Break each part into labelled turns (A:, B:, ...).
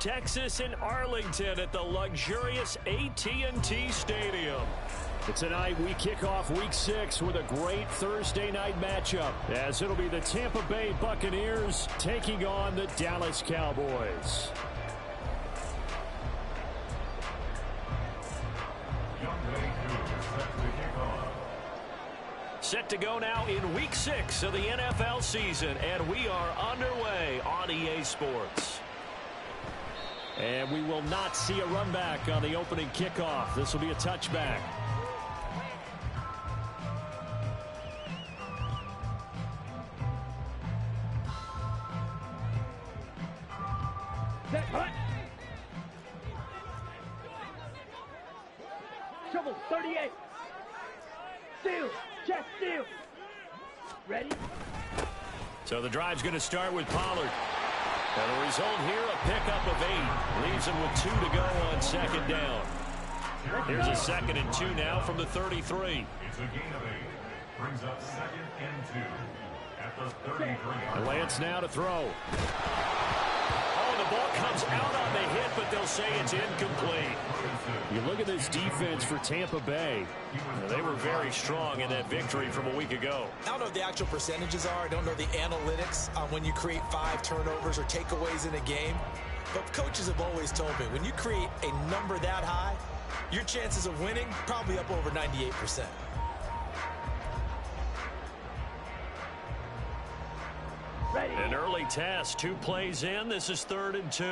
A: Texas in Arlington at the luxurious AT&T Stadium. Tonight we kick off Week 6 with a great Thursday night matchup, as it'll be the Tampa Bay Buccaneers taking on the Dallas Cowboys. Set to go now in Week 6 of the NFL season, and we are underway on EA Sports. And we will not see a run back on the opening kickoff. This will be a touchback.
B: Trouble 38. Steal. Check steal. Ready?
A: So the drive's going to start with Pollard. And the result here, a pickup of 8. Leaves him with 2 to go on second down. Here's a 2nd and 2 now from the 33.
C: It's a gain of 8. Brings up 2nd and 2 at the 33.
A: Lance now to throw. Oh, the ball comes out on the hit, but they'll say it's incomplete. You look at this defense for Tampa Bay. They were very strong in that victory from a week ago.
D: I don't know what the actual percentages are. I don't know the analytics on when you create 5 turnovers or takeaways in a game. But coaches have always told me, when you create a number that high, your chances of winning probably up over 98%.
B: Ready.
A: An early test, 2 plays in. This is 3rd and 2.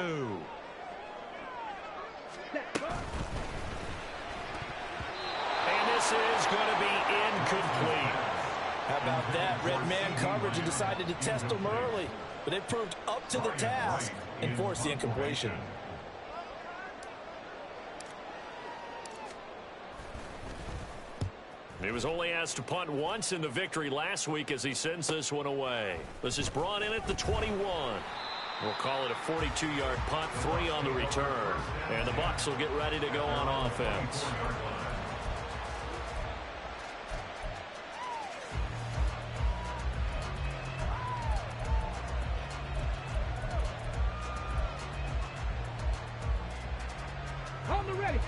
A: And this is going to be incomplete.
D: How about that? Red man coverage and decided to test them early. But it proved up to the task and forced the incompletion.
A: He was only asked to punt once in the victory last week as he sends this one away. This is brought in at the 21. We'll call it a 42-yard punt, 3 on the return. And the Bucs will get ready to go on offense.
B: On the ready.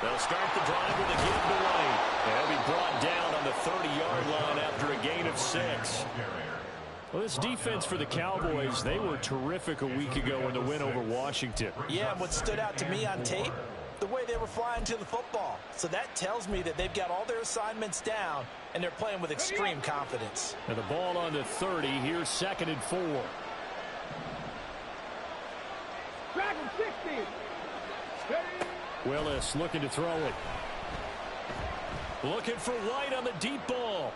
A: They'll start the drive with a give to White. They'll be brought down on the 30-yard line after a gain of 6. Well, this defense for the Cowboys, they were terrific a week ago in the win over Washington.
D: Yeah, and what stood out to me on tape, the way they were flying to the football. So that tells me that they've got all their assignments down, and they're playing with extreme confidence.
A: And the ball on the 30. Here's 2nd and 4.
B: Dragon 60. Ready.
A: Willis looking to throw it. Looking for White on the deep ball.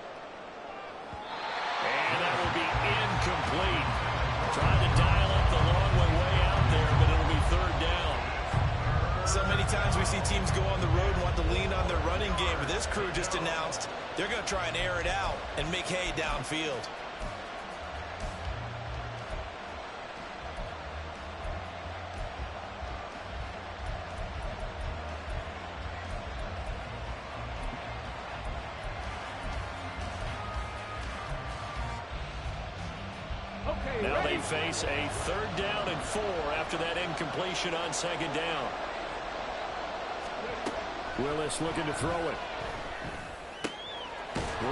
A: And that will be incomplete. Trying to dial up the long way out there, but it'll be 3rd down.
D: So many times we see teams go on the road and want to lean on their running game, but this crew just announced they're going to try and air it out and make hay downfield.
A: Now they face a 3rd down and 4 after that incompletion on 2nd down. Willis looking to throw it.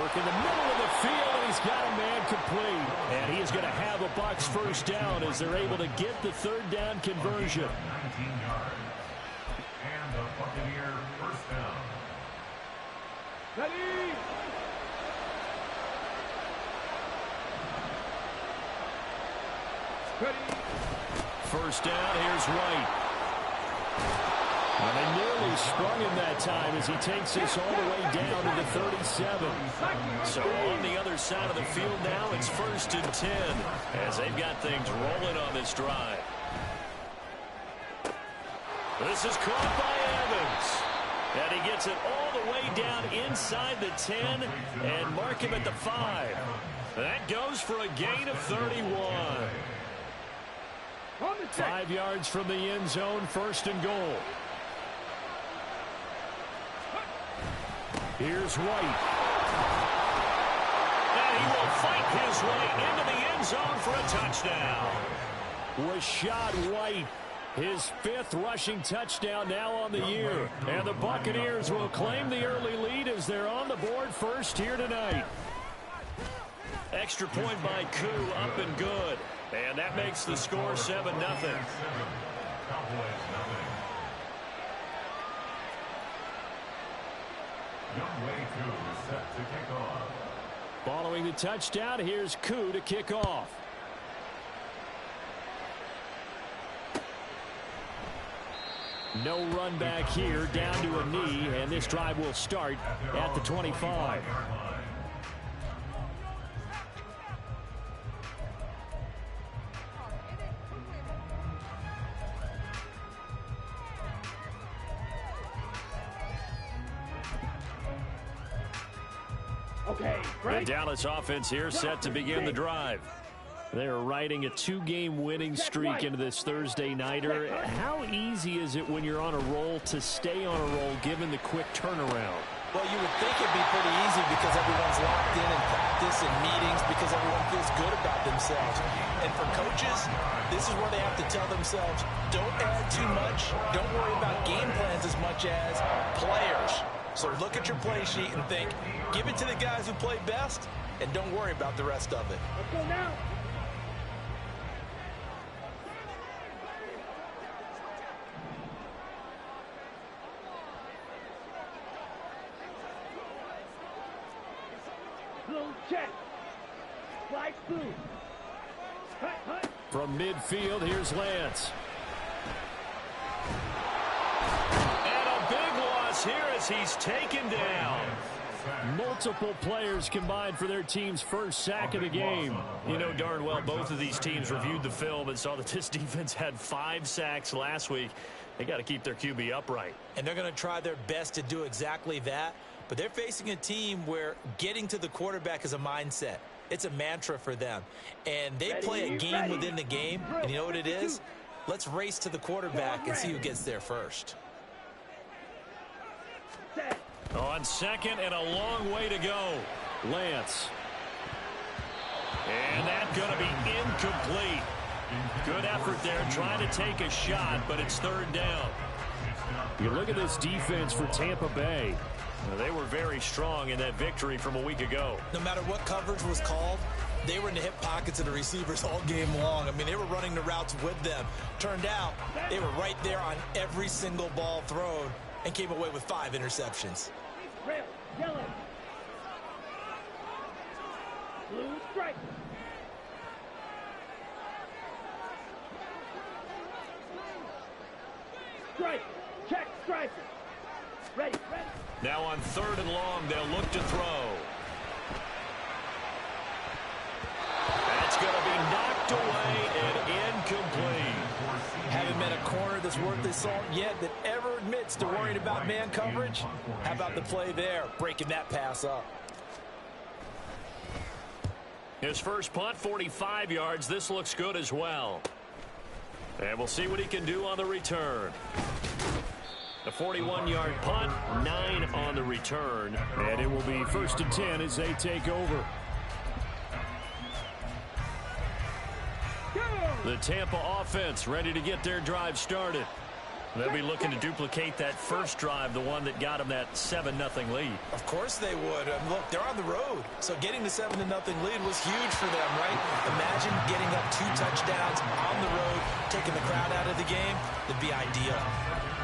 A: Work in the middle of the field, and he's got a man complete. And he is going to have a Bucs 1st down as they're able to get the 3rd down conversion.
C: 19 yards. And the Buccaneer 1st down.
B: Ready. Ready.
A: 1st down, here's White. And they nearly sprung him that time as he takes this all the way down to the 37. So on the other side of the field now, it's 1st and 10 as they've got things rolling on this drive. This is caught by Evans. And he gets it all the way down inside the 10 and mark him at the 5. That goes for a gain of 31. 5 yards from the end zone, 1st and goal. Here's White. his way into the end zone for a touchdown. Rachaad White, his 5th rushing touchdown now on the year. And the Buccaneers will claim the early lead as they're on the board first here tonight. Extra point by Koo, up and good. And that makes the score 7-0. Following the touchdown, here's Koo to kick off. No run back here, down to a knee, and this drive will start at the 25. The Dallas offense here set to begin the drive. They're riding a 2-game winning streak into this Thursday nighter. How easy is it when you're on a roll to stay on a roll given the quick turnaround?
D: Well, you would think it'd be pretty easy because everyone's locked in practice and meetings because everyone feels good about themselves. And for coaches, this is where they have to tell themselves, don't add too much. Don't worry about game plans as much as players. So look at your play sheet and think, give it to the guys who play best, and don't worry about the rest of it.
B: Let's go now. Blue check. Flag blue. Hut, hut.
A: From midfield, here's Lance. Here as he's taken down. Multiple players combined for their team's first sack of the game. You know darn well both of these teams reviewed the film and saw that this defense had 5 sacks last week. They got to keep their QB upright.
D: And they're going to try their best to do exactly that. But they're facing a team where getting to the quarterback is a mindset. It's a mantra for them. And they play a game within the game. And you know what it is? Let's race to the quarterback and see who gets there first.
A: On second and a long way to go. Lance. And that's going to be incomplete. Good effort there trying to take a shot, but it's 3rd down. You look at this defense for Tampa Bay. They were very strong in that victory from a week ago.
D: No matter what coverage was called, they were in the hip pockets of the receivers all game long. I mean, they were running the routes with them. Turned out, they were right there on every single ball thrown and came away with 5 interceptions.
B: Red, yellow. Blue strike. Strike. Check striker. Ready, ready.
A: Now on 3rd and long, they'll look to throw. That's going to be knocked away and incomplete.
D: Haven't met a corner that's worth his salt yet that ever admits to worrying about man coverage. How about the play there, breaking that pass up?
A: His first punt, 45 yards. This looks good as well. And we'll see what he can do on the return. A 41-yard punt, 9 on the return. And it will be 1st and 10 as they take over. The Tampa offense ready to get their drive started. They'll be looking to duplicate that first drive, the one that got them that 7-0 lead.
D: Of course they would. Look, they're on the road. So getting the 7-0 lead was huge for them, right? Imagine getting up 2 touchdowns on the road, taking the crowd out of the game. It'd be ideal.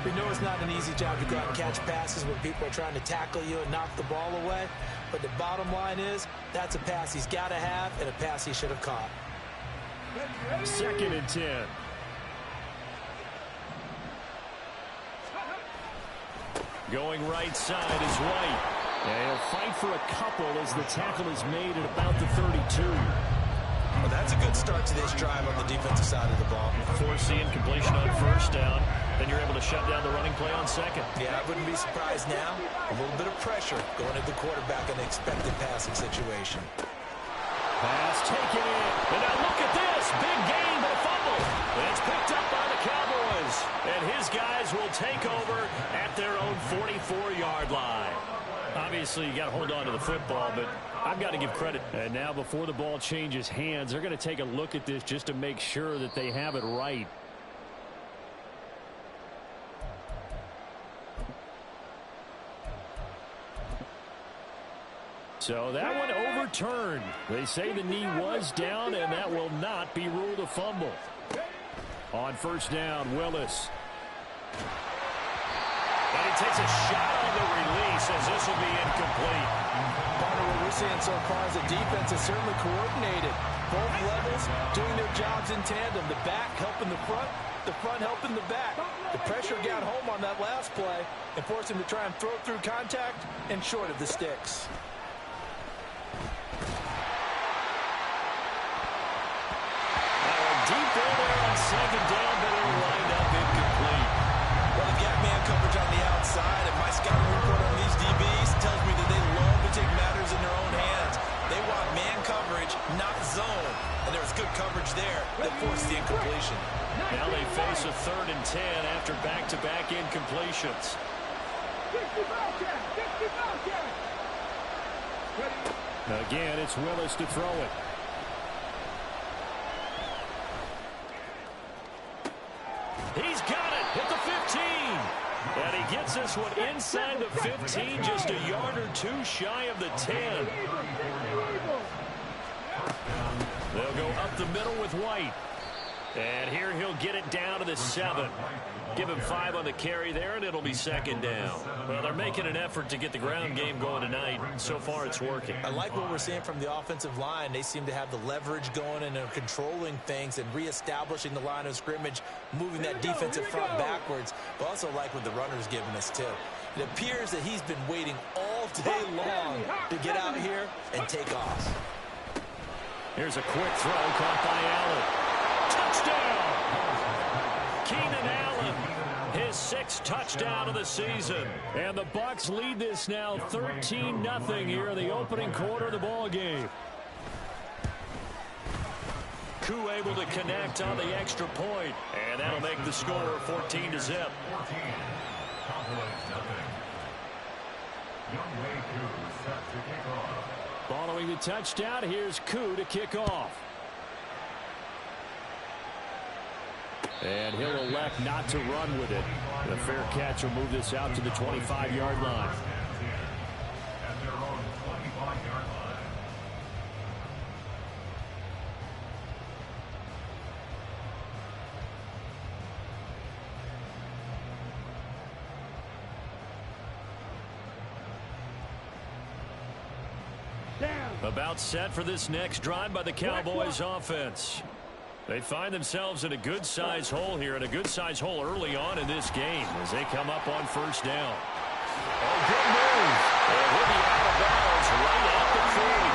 D: We know it's not an easy job to go out and catch passes when people are trying to tackle you and knock the ball away. But the bottom line is, that's a pass he's got to have and a pass he should have caught.
A: 2nd and 10. Going right side is White. And he'll fight for a couple as the tackle is made at about the 32.
D: Well, that's a good start to this drive on the defensive side of the ball.
A: Force the incompletion on 1st down. Then you're able to shut down the running play on 2nd.
D: Yeah, I wouldn't be surprised now. A little bit of pressure going at the quarterback in the expected passing situation.
A: Pass taken in. And now look at this. Big gain, but a fumble. And it's picked up by the Cowboys. And his guys will take over at their own 44-yard line. Obviously, you got to hold on to the football, but I've got to give credit. And now before the ball changes hands, they're going to take a look at this just to make sure that they have it right. So that one overturned. They say the knee was down, and that will not be ruled a fumble. On first down, Willis. And he takes a shot on the release as this will be incomplete.
D: Partner, what we're seeing so far is the defense is certainly coordinated. Both levels doing their jobs in tandem. The back helping the front helping the back. The pressure got home on that last play and forced him to try and throw through contact and short of the sticks.
A: Deep there on second down, but it'll wind up incomplete.
D: Well, the gap man coverage on the outside, and my scouting report on these DBs tells me that they love to take matters in their own hands. They want man coverage, not zone. And there was good coverage there that forced the incompletion.
A: Now they face a 3rd and 10 after back-to-back incompletions.
B: 50 ball carry! 50 ball carry!
A: Again, it's Willis to throw it. He's got it at the 15. And he gets this one inside the 15, just a yard or two shy of the 10. They'll go up the middle with White. And here he'll get it down to the 7. Give him 5 on the carry there, and it'll be second down. Well, they're making an effort to get the ground game going tonight. So far, it's working.
D: I like what we're seeing from the offensive line. They seem to have the leverage going and are controlling things and reestablishing the line of scrimmage, moving that defensive front backwards. But also like what the runner's giving us, too. It appears that he's been waiting all day long to get out here and take off.
A: Here's a quick throw caught by Allen. Touchdown! Keenan Allen, his 6th touchdown of the season. And the Bucs lead this now 13-0 here in the opening quarter of the ball game. Koo able to connect on the extra point, and that'll make the score 14-0. Following the touchdown, here's Koo to kick off. And he'll elect not to run with it. The fair catch will move this out to the 25-yard line. About set for this next drive by the Cowboys offense. They find themselves in a good-sized hole here, and a good-sized hole early on in this game as they come up on first down. Oh, good move. And he'll be out of bounds right at the 40.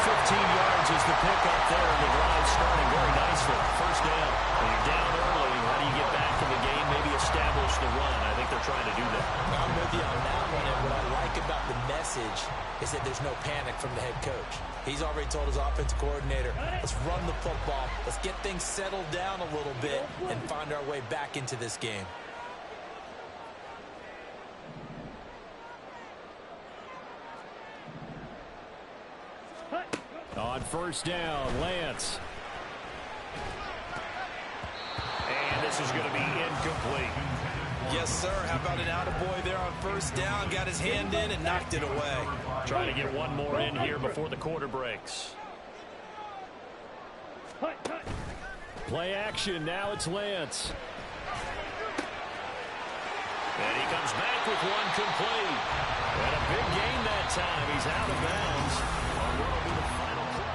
A: 15 yards is the pickup there, and the drive starting very nicely. First down. When you're down early, how do you get back in the game? Maybe establish the run. I think they're trying to do that.
D: I'm with you on that one, and what I like about the message is that there's no panic from the head coach. He's already told his offensive coordinator, let's run the football, let's get things settled down a little bit and find our way back into this game.
A: On first down, Lance. And this is going to be incomplete.
D: Yes, sir. How about an attaboy there on first down? Got his hand in and knocked it away.
A: Trying to get one more in here before the quarter breaks. Play action. Now it's Lance. And he comes back with one complete. And a big gain that time. He's out of bounds. On what will be the final play.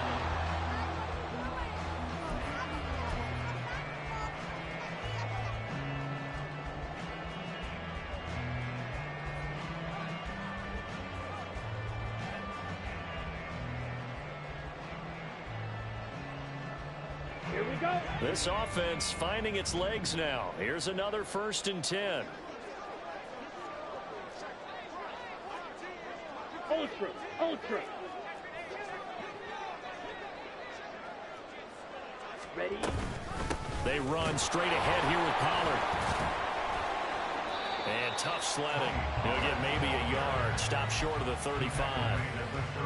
B: Here we go.
A: This offense finding its legs now. Here's another 1st and 10.
B: Ultra. Ready?
A: They run straight ahead here with Pollard. And tough sledding. He'll get maybe a yard. Stop short of the 35.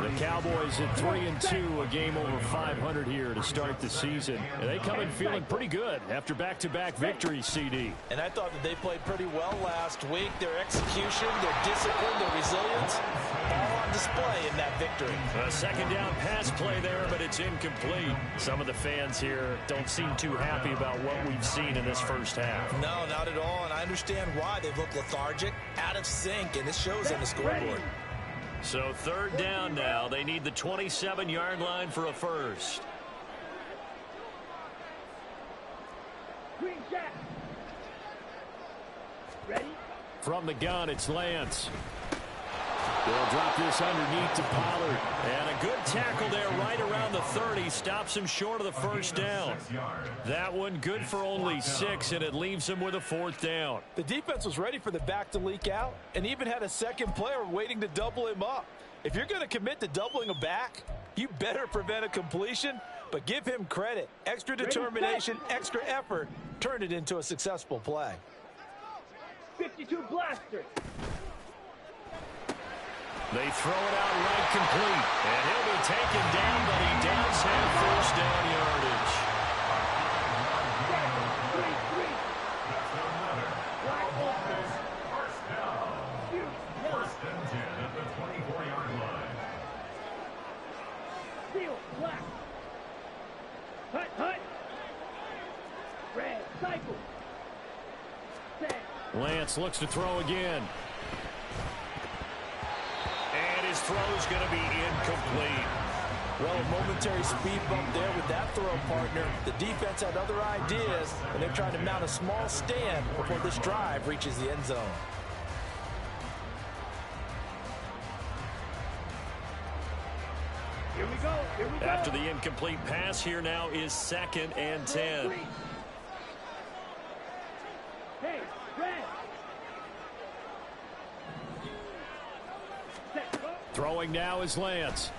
A: The Cowboys at 3-2, a game over 500 here to start the season. And they come in feeling pretty good after back-to-back victories, CD.
D: And I thought that they played pretty well last week. Their execution, their discipline, their resilience, all on display in that victory.
A: A second down pass play there, but it's incomplete. Some of the fans here don't seem too happy about what we've seen in this first half.
D: No, not at all, and I understand why. They've looked lethargic, out of sync, and it shows on the scoreboard.
A: So third down now. They need the 27-yard line for a first.
B: Green Jack. Ready?
A: From the gun, it's Lance. They'll drop this underneath to Pollard. And a good tackle there right around the 30. Stops him short of the first down. That one good for only 6, and it leaves him with a fourth down.
D: The defense was ready for the back to leak out and even had a second player waiting to double him up. If you're going to commit to doubling a back, you better prevent a completion, but give him credit. Extra determination, extra effort turned it into a successful play.
B: 52 blaster.
A: They throw it out right complete. And he'll be taken down, but he does have first down yardage.
C: First and 10 at the 24-yard line.
B: Steel, black. Hut, hut. Red, cycle. Set.
A: Lance looks to throw again. And his throw's going to be incomplete.
D: Well, a momentary speed bump there with that throw partner. The defense had other ideas, and they're trying to mount a small stand before this drive reaches the end zone.
B: Here we go. Here we go.
A: After the incomplete pass, here now is 2nd and 10.
B: Hey, red. Set, go.
A: Throwing now is Lance.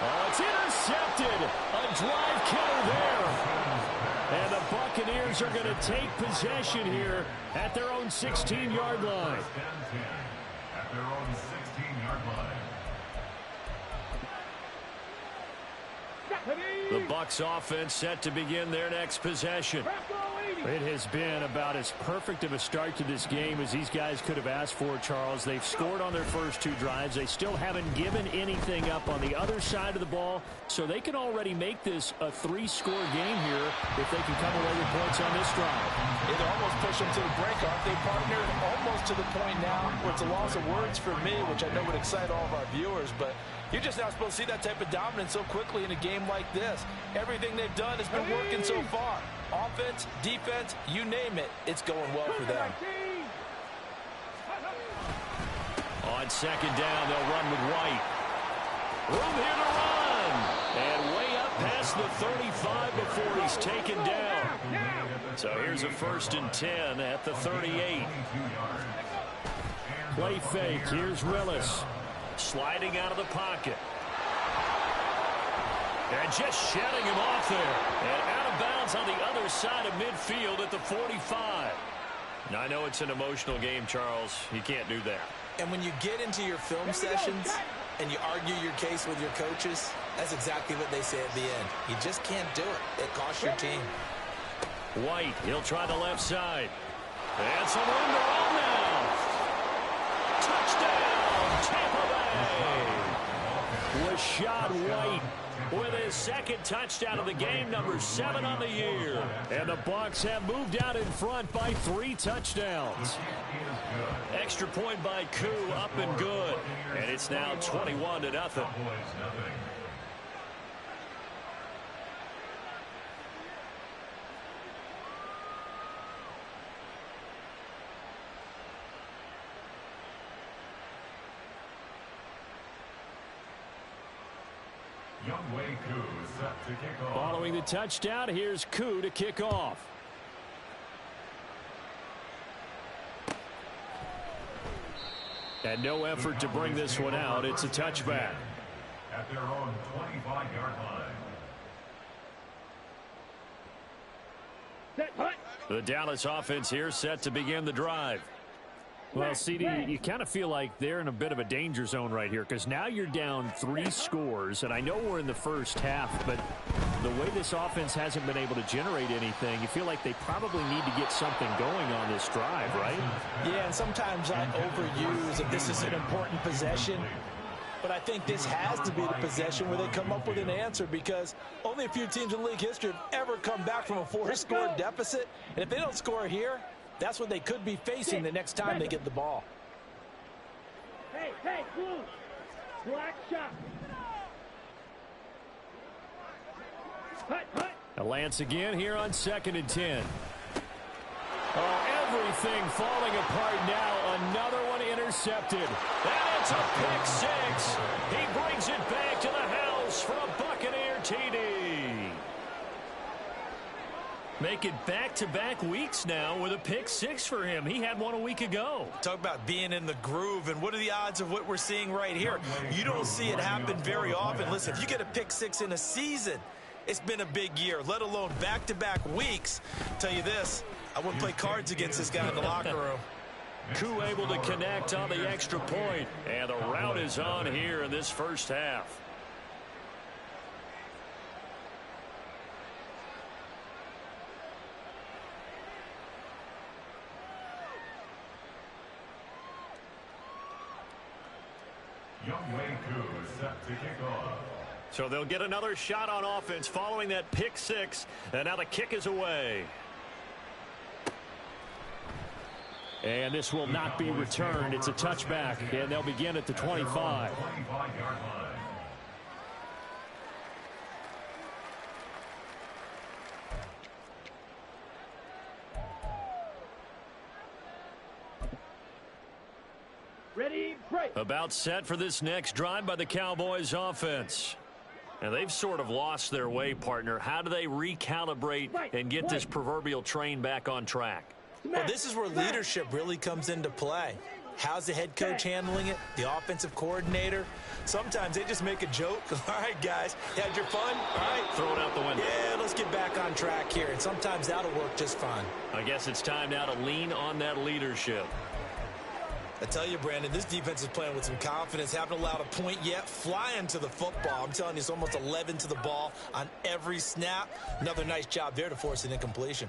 A: Oh, it's intercepted. A drive killer there. And the Buccaneers are going to take possession here at their own 16-yard line.
C: First and 10 at their own 16-yard line.
A: The Bucs offense set to begin their next possession. It has been about as perfect of a start to this game as these guys could have asked for, Charles. They've scored on their first 2 drives. They still haven't given anything up on the other side of the ball, so they can already make this a 3-score game here if they can come away with points on this drive.
D: It almost pushed them to the break, aren't they, partner? Almost to the point now where it's a loss of words for me, which I know would excite all of our viewers, but you're just not supposed to see that type of dominance so quickly in a game like this. Everything they've done has been working so far. Offense, defense, you name it, it's going well for them.
A: On second down, they'll run with White. Room here to run. And way up past the 35 before he's taken down. So here's a 1st and 10 at the 38. Play fake. Here's Willis. Sliding out of the pocket. And just shedding him off there. And out of bounds on the other side of midfield at the 45. Now, I know it's an emotional game, Charles. You can't do that.
D: And when you get into your film sessions and you argue your case with your coaches, that's exactly what they say at the end. You just can't do it. It costs your team.
A: White, he'll try the left side. And some room to run now. Touchdown, Tampa Bay. Rashad White with his 2nd touchdown of the game, number 7 on the year. And the Bucs have moved out in front by 3 touchdowns. Extra point by Koo, up and good. And it's now 21-0.
C: Younghoe Koo set to kick off.
A: Following the touchdown, here's Koo to kick off. And no effort to bring this one out. It's a touchback.
C: At their own 25-yard line.
B: Set, hut.
A: The Dallas offense here set to begin the drive.
E: Well, CD, you kind of feel like they're in a bit of a danger zone right here because now you're down 3 scores, and I know we're in the first half, but the way this offense hasn't been able to generate anything, you feel like they probably need to get something going on this drive, right?
D: Yeah, and sometimes I overuse if this is an important possession, but I think this has to be the possession where they come up with an answer because only a few teams in league history have ever come back from a 4-score deficit, and if they don't score here, that's what they could be facing the next time they get the ball.
B: Hey, blue. Black shot. Hut.
A: A Lance again here on 2nd and 10. Oh, everything falling apart now. Another one intercepted. And it's a pick 6. He brings it back to the house for a Buccaneer TD. Make it back-to-back weeks now with a pick 6 for him. He had one a week ago.
D: Talk about being in the groove, and what are the odds of what we're seeing right here? You don't see it happen very often. Listen, if you get a pick 6 in a season, it's been a big year, let alone back-to-back weeks. Tell you this, I wouldn't play cards against this guy in the locker room.
A: Koo able to connect on the extra point, and the route is on here in this first half.
C: Younghoe Koo is set to kick off.
A: So they'll get another shot on offense following that pick 6, and now the kick is away. And this will not be returned. It's a touchback, and they'll begin at the 25.
C: 25-yard line.
B: Ready, break.
A: About set for this next drive by the Cowboys offense. And they've sort of lost their way, partner. How do they recalibrate and get this proverbial train back on track?
D: Well, this is where leadership really comes into play. How's the head coach handling it? The offensive coordinator? Sometimes they just make a joke. All right, guys, you had your fun? All right.
A: Throw it out the window.
D: Yeah, let's get back on track here. And sometimes that'll work just fine.
A: I guess it's time now to lean on that leadership.
D: I tell you, Brandon, this defense is playing with some confidence. Haven't allowed a point yet. Flying to the football. I'm telling you, it's almost 11 to the ball on every snap. Another nice job there to force an incompletion.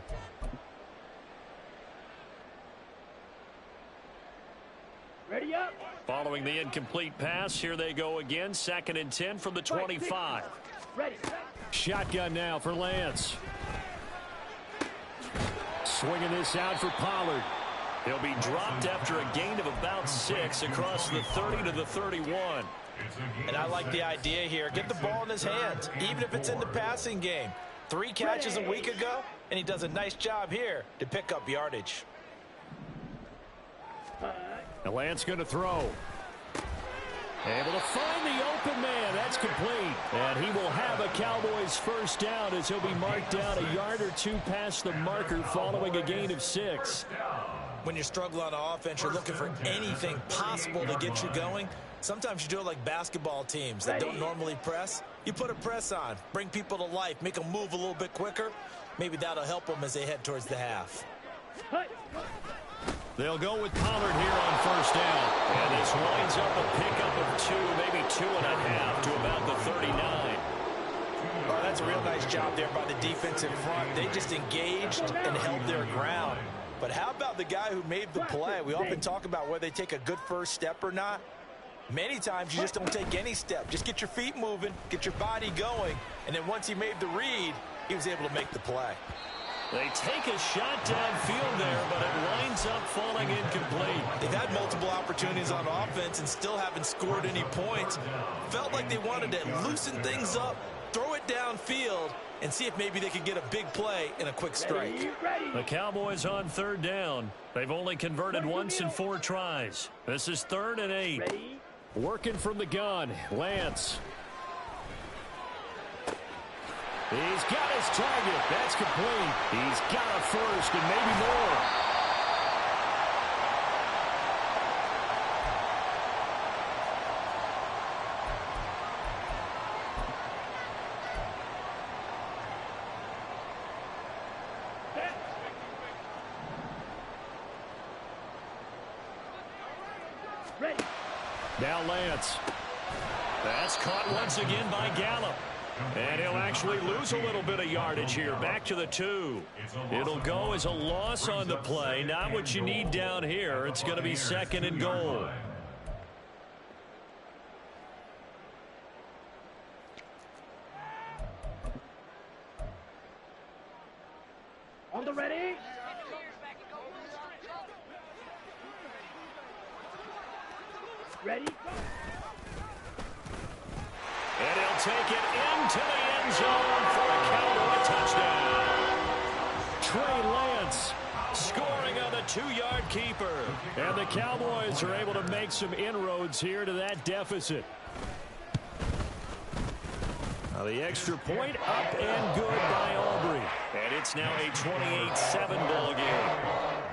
B: Ready up.
A: Following the incomplete pass, here they go again. 2nd and 10 from the 25.
B: Ready.
A: Shotgun now for Lance. Swinging this out for Pollard. He'll be dropped after a gain of about 6 across the 30 to the 31.
D: And I like the idea here. Get the ball in his hands, even if it's in the passing game. 3 catches a week ago, and he does a nice job here to pick up yardage.
A: And Lance going to throw. Able to find the open man. That's complete. And he will have a Cowboys first down as he'll be marked down a yard or 2 past the marker following a gain of 6.
D: When you're struggling on offense, you're looking for anything possible to get you going. Sometimes you do it like basketball teams that don't normally press. You put a press on, bring people to life, make them move a little bit quicker. Maybe that'll help them as they head towards the half.
A: They'll go with Pollard here on first down. And this winds up a pickup of 2, maybe 2.5 to about the 39.
D: Oh, that's a real nice job there by the defensive front. They just engaged and held their ground. But how about the guy who made the play? We often talk about whether they take a good first step or not. Many times you just don't take any step. Just get your feet moving, get your body going, and then once he made the read, he was able to make the play.
A: They take a shot downfield there, but it winds up falling incomplete.
D: They've had multiple opportunities on offense and still haven't scored any points. Felt like they wanted to loosen things up, throw it downfield, and see if maybe they could get a big play in a quick strike.
A: The Cowboys on 3rd down. They've only converted once in 4 tries. This is 3rd and 8. Working from the gun, Lance. He's got his target. That's complete. He's got a first and maybe more.
B: Ready.
E: Now Lance. That's caught once again by Gallup. And he'll actually lose a little bit of yardage here. Back to the 2. It'll go as a loss on the play. Not what you need down here. It's going to be 2nd and goal.
B: On the ready. Ready.
A: And he'll take it into the end zone for a Cowboy touchdown.
E: Trey Lance scoring on the 2-yard keeper. And the Cowboys are able to make some inroads here to that deficit. Now the extra point up and good by Aubrey.
A: And it's now a 28-7 ball game.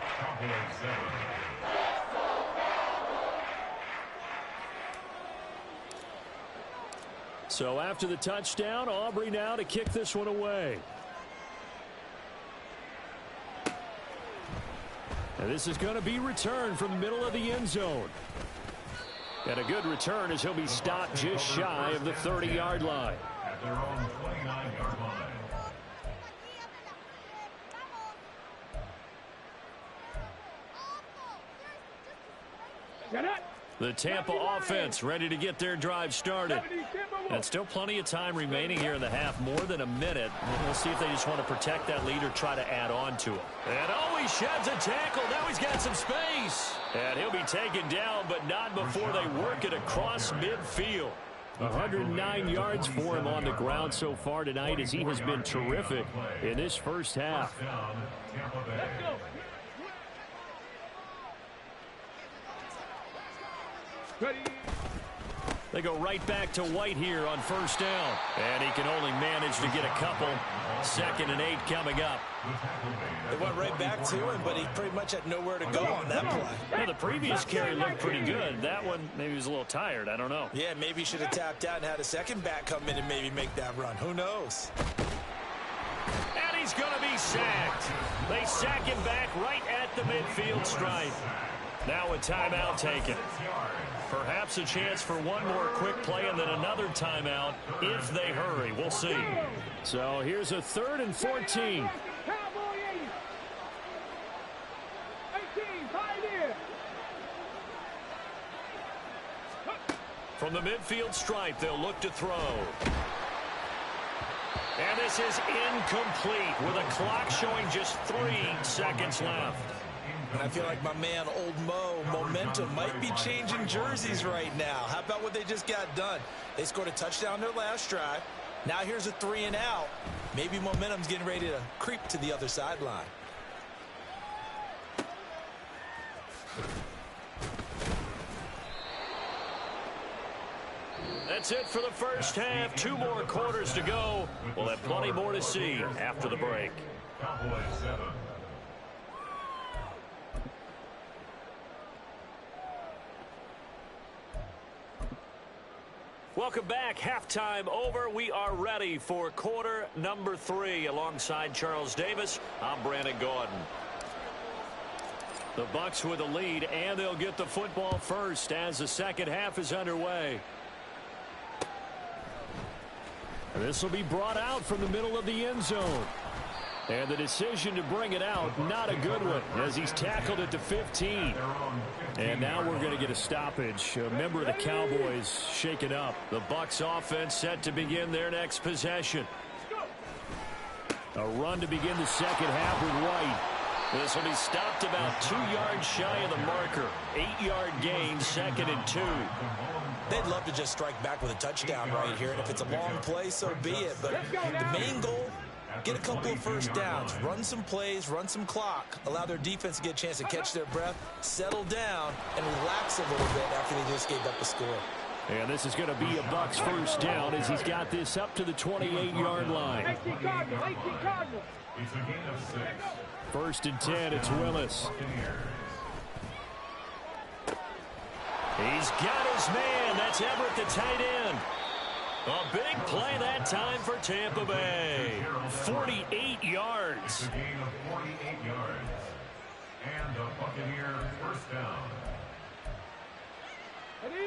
C: Cowboys 7.
E: So after the touchdown, Aubrey now to kick this one away. And this is going to be returned from the middle of the end zone. And a good return as he'll be stopped just shy of the 30-yard line.
C: At their own 29-yard line.
B: Get it.
E: The Tampa offense ready to get their drive started. And still plenty of time remaining here in the half, more than a minute. We'll see if they just want to protect that lead or try to add on to it.
A: And oh, he sheds a tackle. Now he's got some space.
E: And he'll be taken down, but not before they work it across midfield. 109 yards for him on the ground so far tonight as he has been terrific in this first half.
C: Down, Tampa Bay.
B: Let's go. Ready.
E: They go right back to White here on first down. And he can only manage to get a couple. 2nd and 8 coming up.
D: They went right back to him, but he pretty much had nowhere to go on that play.
E: Yeah, the previous carry looked pretty good. That one, maybe he was a little tired. I don't know.
D: Yeah, maybe he should have tapped out and had a second back come in and maybe make that run. Who knows?
A: And he's going to be sacked. They sack him back right at the midfield stripe.
E: Now a timeout taken. Perhaps a chance for one more quick play and then another timeout if they hurry. We'll see. So here's a 3rd and 14.
B: Cowboy 80. 18. Pioneer.
E: From the midfield stripe, they'll look to throw. And this is incomplete with a clock showing just 3 seconds left.
D: And I feel like my man, Old Mo, momentum might be changing jerseys right now. How about what they just got done? They scored a touchdown their last drive. Now here's a 3 and out. Maybe momentum's getting ready to creep to the other sideline.
E: That's it for the first half. 2 more quarters to go. We'll have plenty more to see after the break.
C: Cowboys 7.
E: Welcome back. Halftime over. We are ready for quarter number 3. Alongside Charles Davis, I'm Brandon Gordon. The Bucs with the lead, and they'll get the football first as the second half is underway. And this will be brought out from the middle of the end zone. And the decision to bring it out, not a good one, as he's tackled at the 15. And now we're going to get a stoppage. A member of the Cowboys shaken up. The Bucs offense set to begin their next possession. A run to begin the second half with White. This will be stopped about 2 yards shy of the marker. 8-yard gain, 2nd and 2.
D: They'd love to just strike back with a touchdown right here. And if it's a long play, so be it. But the main goal, get a couple of first downs, run some plays, run some clock, allow their defense to get a chance to catch their breath, settle down, and relax a little bit after they just gave up the score.
E: And this is going to be a Bucs first down as he's got this up to the 28-yard line.
B: 18 Cardinals. 18 Cardinals.
C: It's a gain of 6.
E: 1st and 10, it's Willis. He's got his man. That's Everett, the tight end. A big play that time for Tampa Bay. 48 yards.
C: It's a gain of 48 yards. And the Buccaneers first down.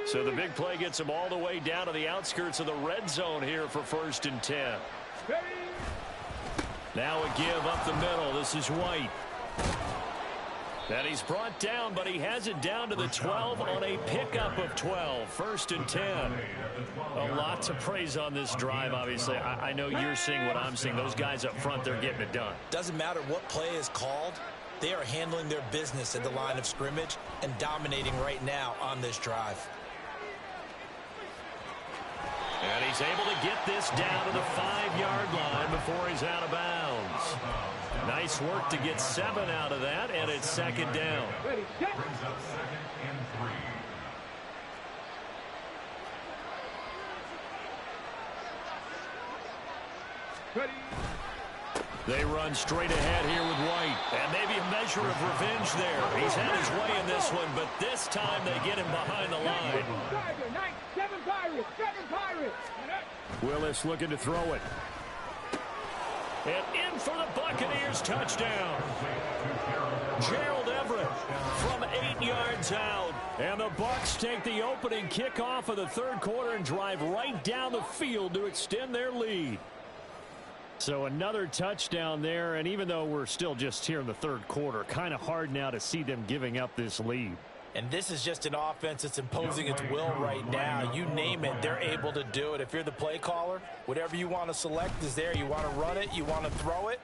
E: So the big play gets him all the way down to the outskirts of the red zone here for 1st and 10. Now a give up the middle. This is White. And he's brought down, but he has it down to the 12 on a pickup of 12. 1st and 10. A lot to praise on this drive, obviously. I know you're seeing what I'm seeing. Those guys up front, they're getting it done.
D: Doesn't matter what play is called. They are handling their business at the line of scrimmage and dominating right now on this drive.
E: And he's able to get this down to the 5-yard line before he's out of bounds. Nice work to get 7 out of that, and it's 2nd down.
B: Ready, set.
C: Brings up 2nd and 3.
B: Ready.
E: They run straight ahead here with White. And maybe a measure of revenge there. He's had his way in this one, but this time they get him behind the line.
B: 7 Pirates, 7 Pirates.
E: Willis looking to throw it. And in for the Buccaneers, touchdown. Gerald Everett from 8 yards out. And the Bucs take the opening kickoff of the 3rd quarter and drive right down the field to extend their lead. So another touchdown there, and even though we're still just here in the 3rd quarter, kind of hard now to see them giving up this lead.
D: And this is just an offense that's imposing its will right now. You name it, they're able to do it. If you're the play caller, whatever you want to select is there. You want to run it, you want to throw it,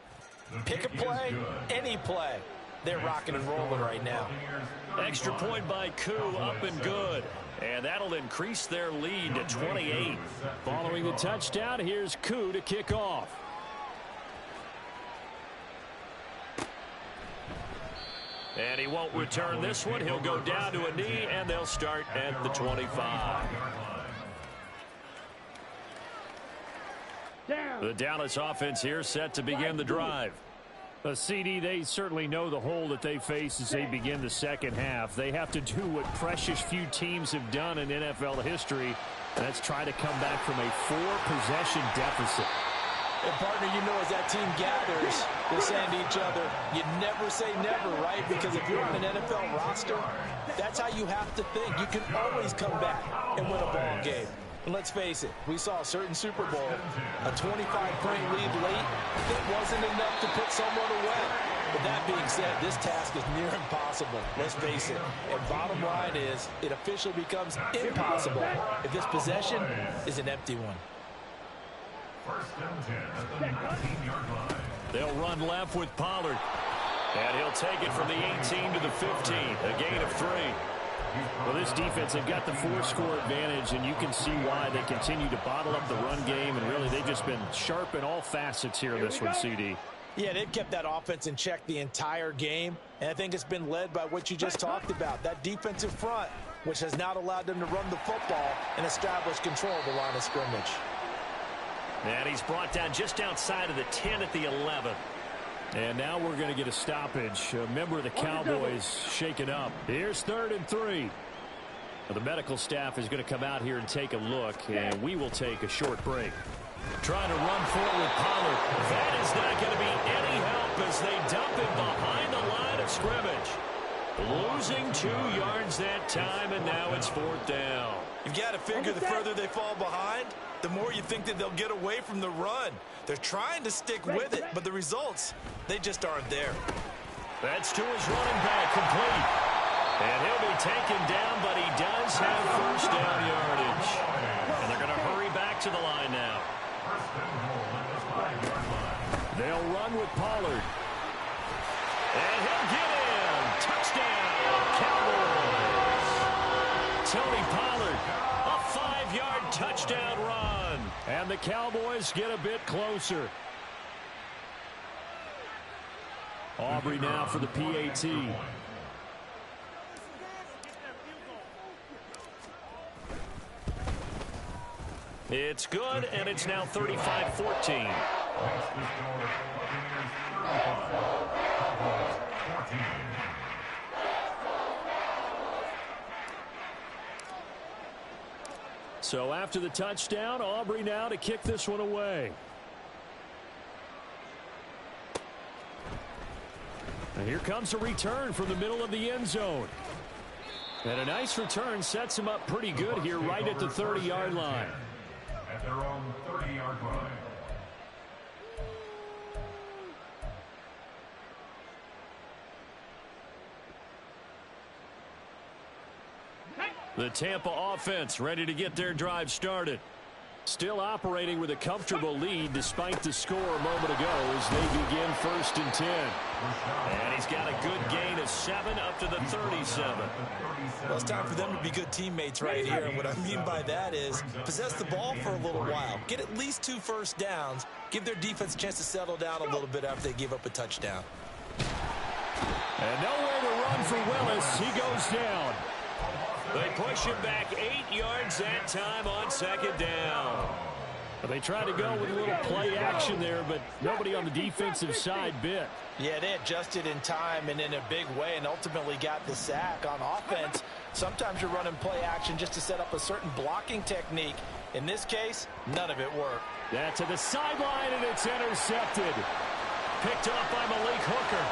D: pick a play, any play. They're rocking and rolling right now.
E: Extra point by Koo, up and good. And that'll increase their lead to 28. Following the touchdown, here's Koo to kick off. And he won't return this one. He'll go down to a knee, and they'll start at the 25. The Dallas offense here set to begin the drive. CD, they certainly know the hole that they face as they begin the 2nd half. They have to do what precious few teams have done in NFL history, and that's try to come back from a 4-possession deficit.
D: And partner, you know, as that team gathers, they're saying to each other, you never say never, right? Because if you're on an NFL roster, that's how you have to think. You can always come back and win a ball game. And let's face it, we saw a certain Super Bowl, a 25-point lead late. It wasn't enough to put someone away. But that being said, this task is near impossible. Let's face it. And bottom line is, it officially becomes impossible if this possession is an empty one.
C: 1st and 10 at the 19-yard line.
E: They'll run left with Pollard. And he'll take it from the 18 to the 15, a gain of 3. Well, this defense, they've got the 4-score advantage, and you can see why they continue to bottle up the run game, and really they've just been sharp in all facets here in this one, CD.
D: Yeah, they've kept that offense in check the entire game, and I think it's been led by what you just talked about, that defensive front, which has not allowed them to run the football and establish control of the line of scrimmage.
E: And he's brought down just outside of the 10 at the 11. And now we're going to get a stoppage. A member of the Cowboys shaken up. Here's 3rd and 3. The medical staff is going to come out here and take a look, and we will take a short break. Trying to run forward, Pollard. That is not going to be any help as they dump him behind the line of scrimmage. Losing 2 yards that time, and now it's 4th down.
D: You've got to figure the further they fall behind, the more you think that they'll get away from the run. They're trying to stick with it, but the results, they just aren't there.
E: That's to his running back, complete. And he'll be taken down, but he does have 1st down yardage. And they're going to hurry back to the line now. They'll run with Pollard. And he'll get in. Touchdown, Cowboys. Tony Pollard, a 5-yard touchdown run. And the Cowboys get a bit closer. Aubrey now for the PAT. It's good, and it's now 35-14. So after the touchdown, Aubrey now to kick this one away. And here comes a return from the middle of the end zone. And a nice return sets him up pretty good here right at the 30-yard line.
C: At their own 30-yard line.
E: The Tampa offense ready to get their drive started. Still operating with a comfortable lead despite the score a moment ago as they begin 1st and 10. And he's got a good gain of 7 up to the 37.
D: Well, it's time for them to be good teammates right here. And what I mean by that is possess the ball for a little while. Get at least 2 first downs. Give their defense a chance to settle down a little bit after they give up a touchdown.
E: And nowhere to run for Willis. He goes down. They push him back 8 yards that time on 2nd down. They tried to go with a little play action there, but nobody on the defensive side bit.
D: Yeah, they adjusted in time and in a big way and ultimately got the sack. On offense, sometimes you're running play action just to set up a certain blocking technique. In this case, none of it worked.
E: That's to the sideline, and it's intercepted. Picked up by Malik Hooker.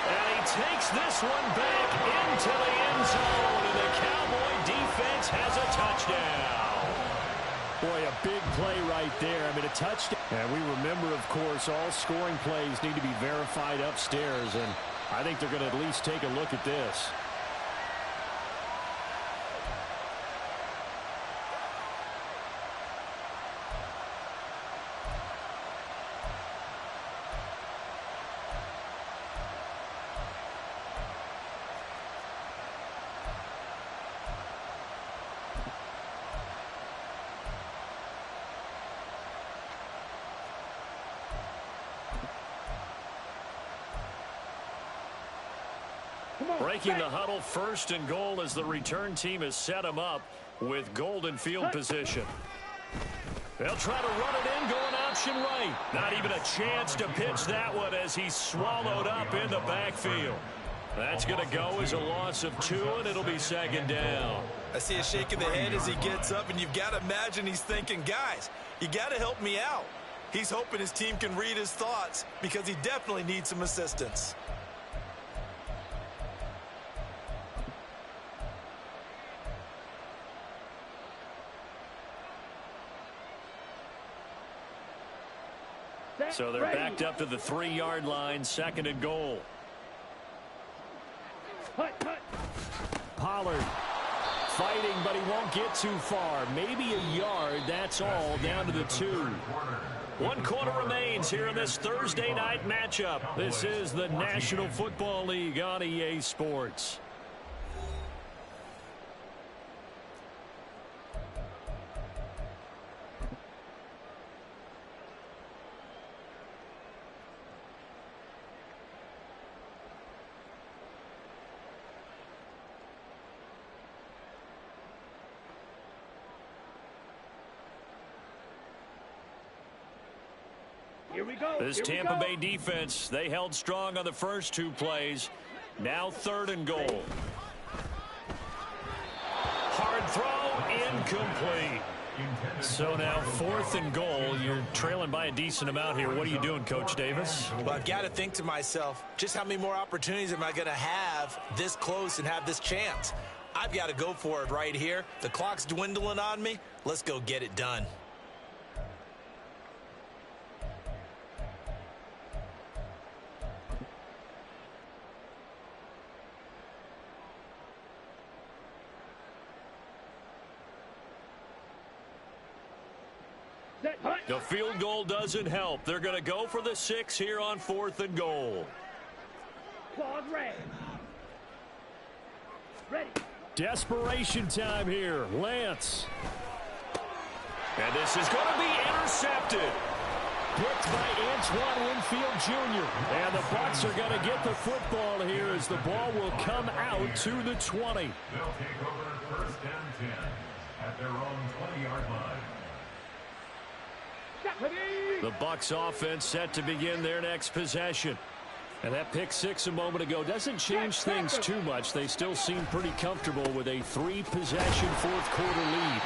E: And he takes this one back into the end zone, and the Cowboy defense has a touchdown. Boy, a big play right there. I mean, a touchdown. And we remember, of course, all scoring plays need to be verified upstairs, and I think they're going to at least take a look at this. Breaking the huddle, 1st and goal as the return team has set him up with golden field position. They'll try to run it in, going option right. Not even a chance to pitch that one as he's swallowed up in the backfield. That's going to go as a loss of 2, and it'll be 2nd down.
D: I see a shake of the head as he gets up, and you've got to imagine he's thinking, guys, you got to help me out. He's hoping his team can read his thoughts because he definitely needs some assistance.
E: So they're backed up to the 3-yard line, 2nd and goal. Pollard fighting, but he won't get too far. Maybe a yard, that's all, down to the 2. 1 quarter remains here in this Thursday night matchup. This is the National Football League on EA Sports.
B: Here we go.
E: This Tampa Bay defense, they held strong on the first 2 plays. Now 3rd and goal. Hard throw, incomplete. So now 4th and goal. You're trailing by a decent amount here. What are you doing, Coach Davis?
D: Well, I've got to think to myself, just how many more opportunities am I going to have this close and have this chance? I've got to go for it right here. The clock's dwindling on me. Let's go get it done.
E: The field goal doesn't help. They're going to go for the 6 here on 4th and goal.
B: Claude red. Ready.
E: Desperation time here. Lance. And this is going to be intercepted. Picked by Antoine Winfield Jr. And the Bucs are going to get the football here as the ball will come out to the 20.
C: They'll take over 1st and 10 at their own 20-yard line.
E: The Bucs offense set to begin their next possession. And that pick 6 a moment ago doesn't change things too much. They still seem pretty comfortable with a 3-possession 4th quarter lead.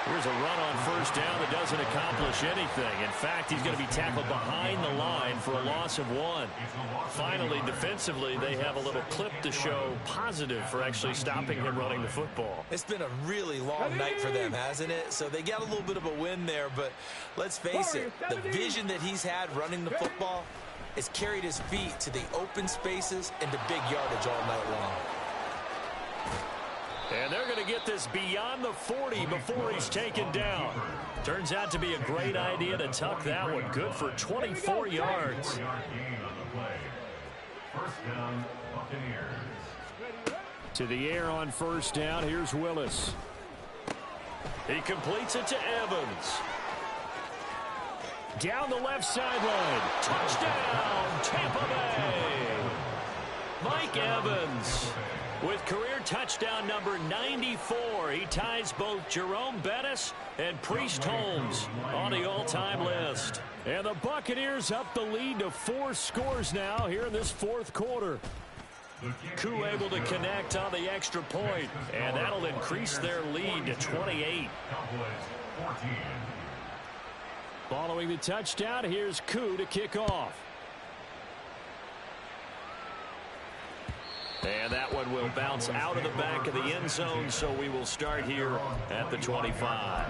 E: Here Here's a run on first down that doesn't accomplish anything. In fact, he's going to be tackled behind the line for a loss of 1. Finally, defensively, they have a little clip to show positive for actually stopping him running the football.
D: It's been a really long night for them, hasn't it? So they got a little bit of a win there, but let's face it, the vision that he's had running the football has carried his feet to the open spaces and to big yardage all night long.
E: And they're going to get this beyond the 40 before he's taken down. Turns out to be a great idea to tuck that one. Good for 24 yards.
C: First down, Buccaneers.
E: To the air on first down. Here's Willis. He completes it to Evans. Down the left sideline. Touchdown, Tampa Bay. Mike Evans with career touchdown number 94. He ties both Jerome Bettis and Priest Holmes on the all-time list. And the Buccaneers up the lead to 4 scores now here in this fourth quarter. Koo able to connect on the extra point, and that'll increase their lead to 28. Following the touchdown, here's Koo to kick off. And that one will bounce out of the back of the end zone, so we will start here at the 25.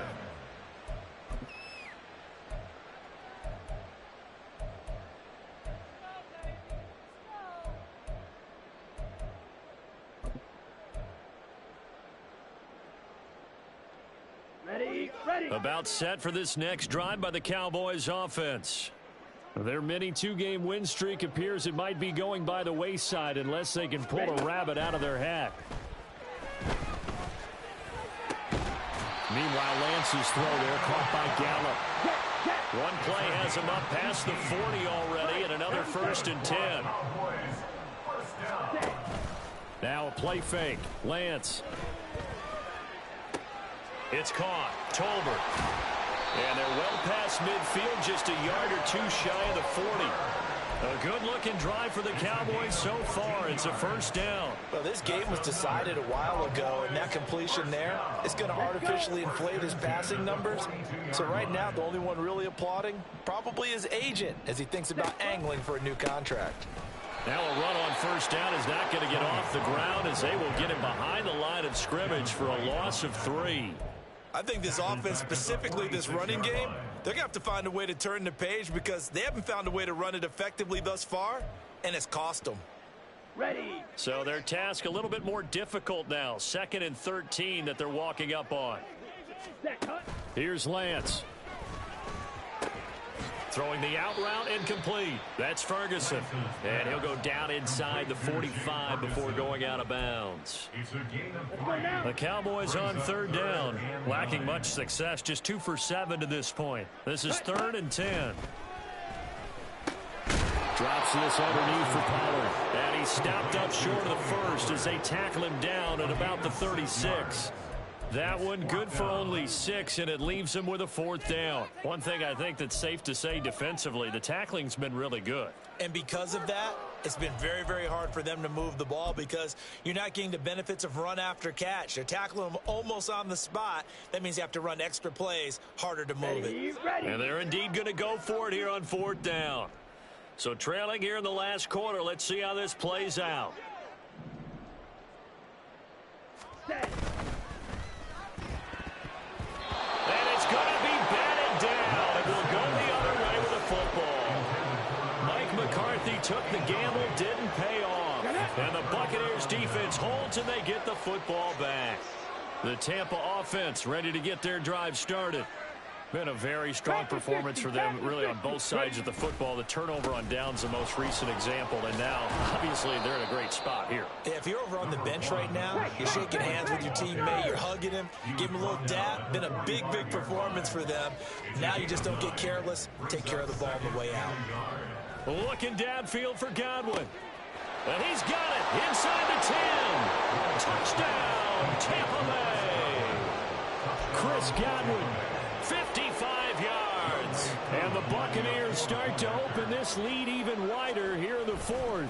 B: Ready.
E: About set for this next drive by the Cowboys offense. Their mini 2-game win streak appears it might be going by the wayside unless they can pull a rabbit out of their hat. Meanwhile, Lance's throw there caught by Gallup. One play has him up past the 40 already, and another 1st and 10. Now a play fake. Lance. It's caught. Tolbert. And they're well past midfield, just a yard or 2 shy of the 40. A good-looking drive for the Cowboys so far. It's a first down.
D: Well, this game was decided a while ago, and that completion there is going to artificially inflate his passing numbers. So right now, the only one really applauding probably his agent as he thinks about angling for a new contract.
E: Now a run on first down is not going to get off the ground as they will get him behind the line of scrimmage for a loss of 3.
D: I think this offense, specifically this running game, they're going to have to find a way to turn the page because they haven't found a way to run it effectively thus far, and it's cost them.
B: Ready.
E: So their task a little bit more difficult now. 2nd and 13 that they're walking up on. Here's Lance. Throwing the out route incomplete. That's Ferguson. And he'll go down inside the 45 before going out of bounds. The Cowboys on 3rd down. Lacking much success. Just 2 for 7 to this point. This is 3rd and 10. Drops this underneath for Pollard. And he's stopped up short of the 1st as they tackle him down at about the 36. That one good for only 6, and it leaves him with a 4th down. One thing I think that's safe to say defensively, the tackling's been really good.
D: And because of that, it's been very, very hard for them to move the ball because you're not getting the benefits of run after catch. They're tackling them almost on the spot. That means you have to run extra plays, harder to move it.
E: And they're indeed going to go for it here on 4th down. So trailing here in the last quarter, let's see how this plays out. And it's going to be batted down. It will go the other way with the football. Mike McCarthy took the gamble, didn't pay off. And the Buccaneers defense holds, and they get the football back. The Tampa offense ready to get their drive started. Been a very strong performance for them, really, on both sides of the football. The turnover on downs, the most recent example, and now, obviously, they're in a great spot here.
D: Yeah, if you're over on the bench right now, you're shaking hands with your teammate, you're hugging him, give him a little dap. Been a big, big performance for them. Now you just don't get careless. Take care of the ball on the way out.
E: Looking downfield for Godwin. And he's got it inside the 10. Touchdown, Tampa Bay. Chris Godwin. 55 yards. And the Buccaneers start to open this lead even wider here in the 4th.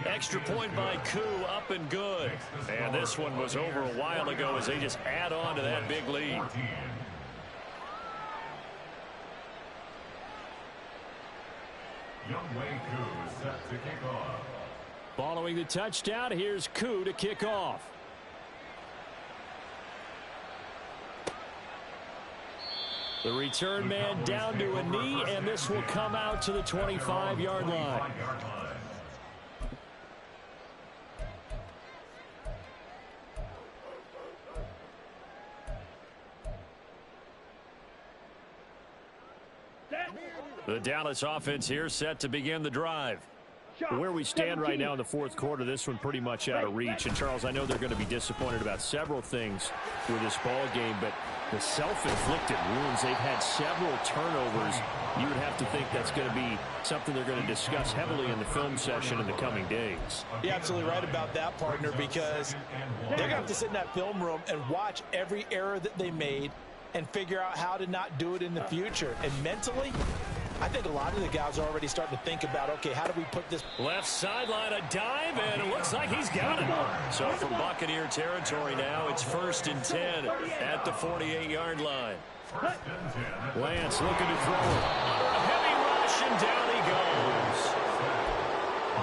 A: Extra point by Koo, up and good. And this one was over a while ago as they just add on to that big lead.
C: Younghoe Koo is set to kick off.
E: Following the touchdown, here's Koo to kick off. The return man down to a knee, and this will come out to the 25-yard line. The Dallas offense here set to begin the drive. Where we stand right now in the fourth quarter, this one pretty much out of reach. And, Charles, I know they're going to be disappointed about several things with this ball game, but the self-inflicted wounds, they've had several turnovers. You would have to think that's going to be something they're going to discuss heavily in the film session in the coming days.
D: You're absolutely right about that, partner, because they're going to have to sit in that film room and watch every error that they made and figure out how to not do it in the future. And mentally, I think a lot of the guys are already starting to think about, okay, how do we put this?
A: Left sideline, a dive, and it looks like he's got it. So from Buccaneer territory now, it's 1st and 10 at the 48-yard line.
E: Lance looking to throw it.
A: Under a heavy rush, and down he goes.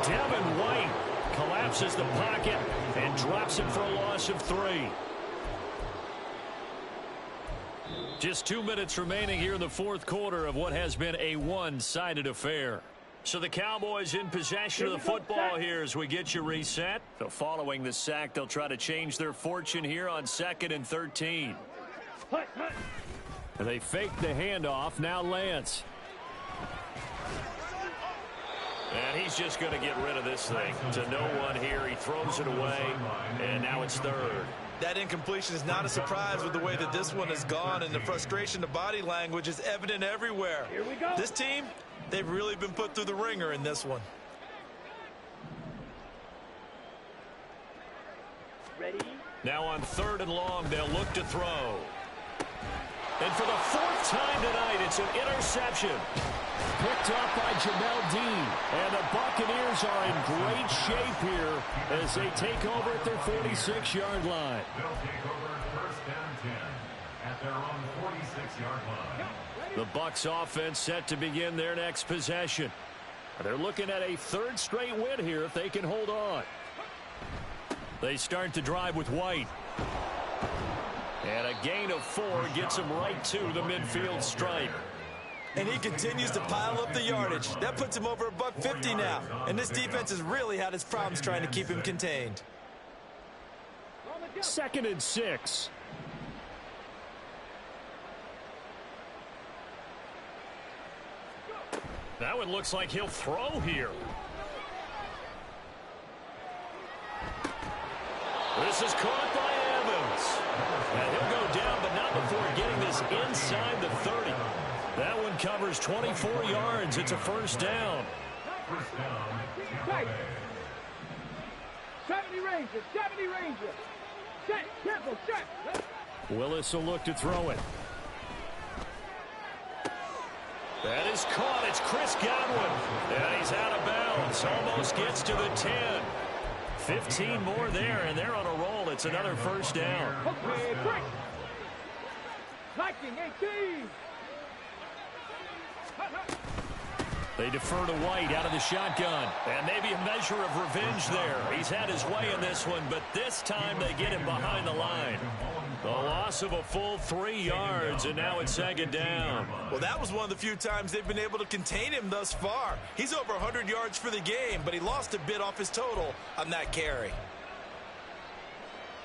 A: Devin White collapses the pocket and drops it for a loss of 3. Just 2 minutes remaining here in the fourth quarter of what has been a one-sided affair. So the Cowboys in possession of the football here as we get you reset. So following the sack, they'll try to change their fortune here on 2nd and 13.
E: And they fake the handoff. Now Lance.
A: And he's just going to get rid of this thing to no one here. He throws it away, and now it's 3rd.
D: That incompletion is not a surprise with the way that this one has gone, and the frustration, the body language is evident everywhere.
B: Here we go.
D: This team, they've really been put through the ringer in this one.
B: Ready?
A: Now on 3rd and long, they'll look to throw. And for the 4th time tonight, it's an interception.
E: Picked up by Jamel Dean. And the Buccaneers are in great shape here as they take over at their 46-yard line.
C: They'll take over 1st and 10 at their own 46-yard line.
A: The Bucs offense set to begin their next possession. They're looking at a 3rd straight win here if they can hold on. They start to drive with White. And a gain of 4 gets him right to the midfield stripe.
D: And he continues to pile up the yardage. That puts him over $150 now. And this defense has really had its problems trying to keep him contained.
E: 2nd and 6.
A: That one looks like he'll throw here. This is caught by Evans. And he'll go down, but not before getting this inside the 30. That one covers 24 yards. It's a 1st down.
B: 70 Rangers, 70 Rangers. Set, careful, set.
E: Willis will look to throw it.
A: That is caught. It's Chris Godwin. And he's out of bounds. Almost gets to the 10. 15 more there, and they're on a roll. It's another 1st down.
B: Okay, break. Viking 18.
A: They defer to White out of the shotgun. And maybe a measure of revenge there. He's had his way in this one, but this time they get him behind the line. The loss of a full 3 yards, and now it's 2nd down.
D: Well, that was one of the few times they've been able to contain him thus far. He's over 100 yards for the game, but he lost a bit off his total on that carry.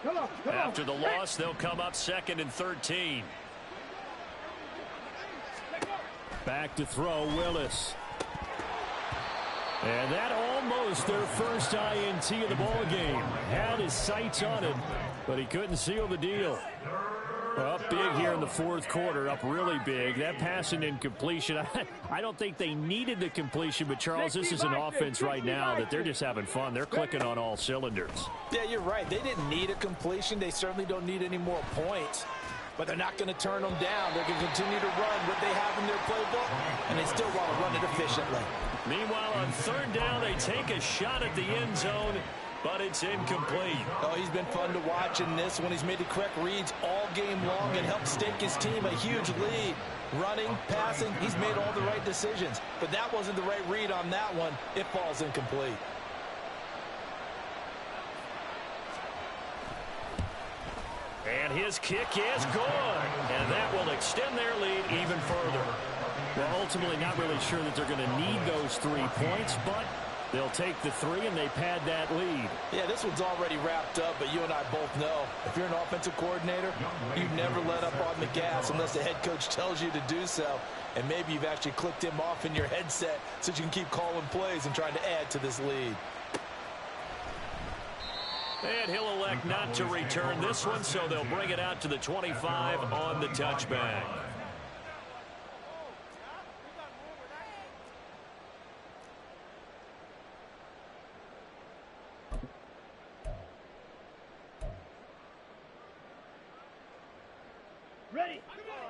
B: Come on, come on.
A: After the loss, they'll come up 2nd and 13.
E: Back to throw, Willis. And that almost their first INT of the ball game. Had his sights on it, but he couldn't seal the deal. Up big here in the fourth quarter, up really big. That pass and incompletion, I don't think they needed the completion, but Charles, this is an offense right now that they're just having fun. They're clicking on all cylinders.
D: Yeah, you're right. They didn't need a completion. They certainly don't need any more points. But they're not going to turn them down. They're going to continue to run what they have in their playbook, and they still want to run it efficiently.
A: Meanwhile, on third down, they take a shot at the end zone, but it's incomplete.
D: Oh, he's been fun to watch in this one. He's made the correct reads all game long and helped stake his team a huge lead. Running, passing, he's made all the right decisions. But that wasn't the right read on that one. It falls incomplete.
A: And his kick is good. And that will extend their lead even further. Well, ultimately not really sure that they're going to need those 3 points, but they'll take the 3 and they pad that lead.
D: Yeah, this one's already wrapped up, but you and I both know if you're an offensive coordinator, you never let up on the gas unless the head coach tells you to do so. And maybe you've actually clicked him off in your headset so you can keep calling plays and trying to add to this lead.
A: And he'll elect not to return this one, so they'll bring it out to the 25 on the touchback.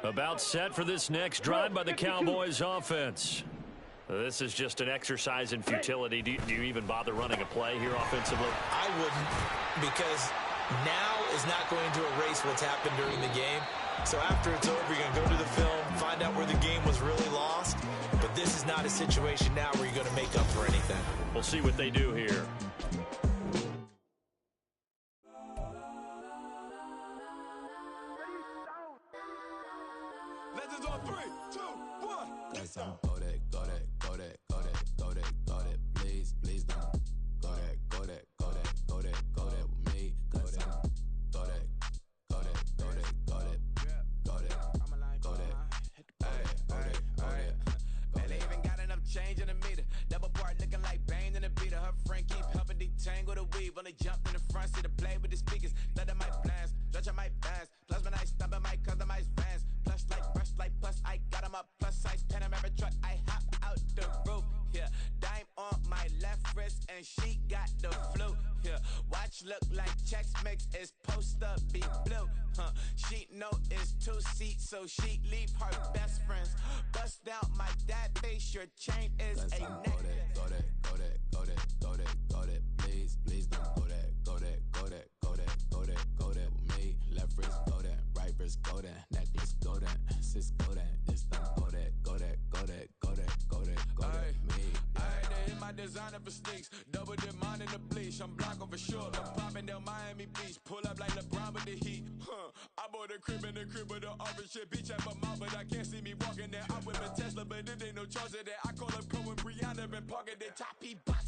A: About set for this next drive by the Cowboys offense. This is just an exercise in futility. Do you even bother running a play here offensively?
D: I wouldn't, because now is not going to erase what's happened during the game. So after it's over, you're going to go to the film, find out where the game was really lost. But this is not a situation now where you're going to make up for anything.
A: We'll see what they do here.
F: Legends on 3, 2, 1. Let's go.
G: Go that, go that, go that, go that, go that, go that. Please, please don't. Go that, go that, go that, go that, go that with me. Go that, go that, go that, go that, go that, go that, go that, go that.
F: Man, they even got enough change in the meter. Double part looking like Bane in the beater. Her friend keep helping detangle the weave. When they jumped in the front seat to play with the speakers. Let them might blast, stretch I might fast. Plus when I stop it, might customize fans. Plush like brush like plus I got them up plus size Panamera truck. I hop out the roof. Yeah, dime on my left wrist and she got the flu. Yeah, watch look like Chex Mix is post up be blue. She know it's 2 seats, so she leave her best friends. Bust down my dad face. Your chain is a necklace.
G: Go that, go that, go that, go that, go that. Please, please don't. Go that, go that, go that, go that, go that, go that with me. Left wrist, go that, right wrist, go that, necklace, go that, sis, go that, this don't. Go that, go that, go that, go that, go that, go that, me.
F: I had to hit my designer for sneaks. Double dip mine in the bleach. I'm Blanco for sure. I'm popping down Miami Beach. Pull up like LeBron with the heat. I bought a crib in the crib with the orange shit. Beach at my mouth, but I can't see me walking there. I whip a Tesla, but it ain't no charge of that. I call up Cohen, Brianna, and parking the top. He box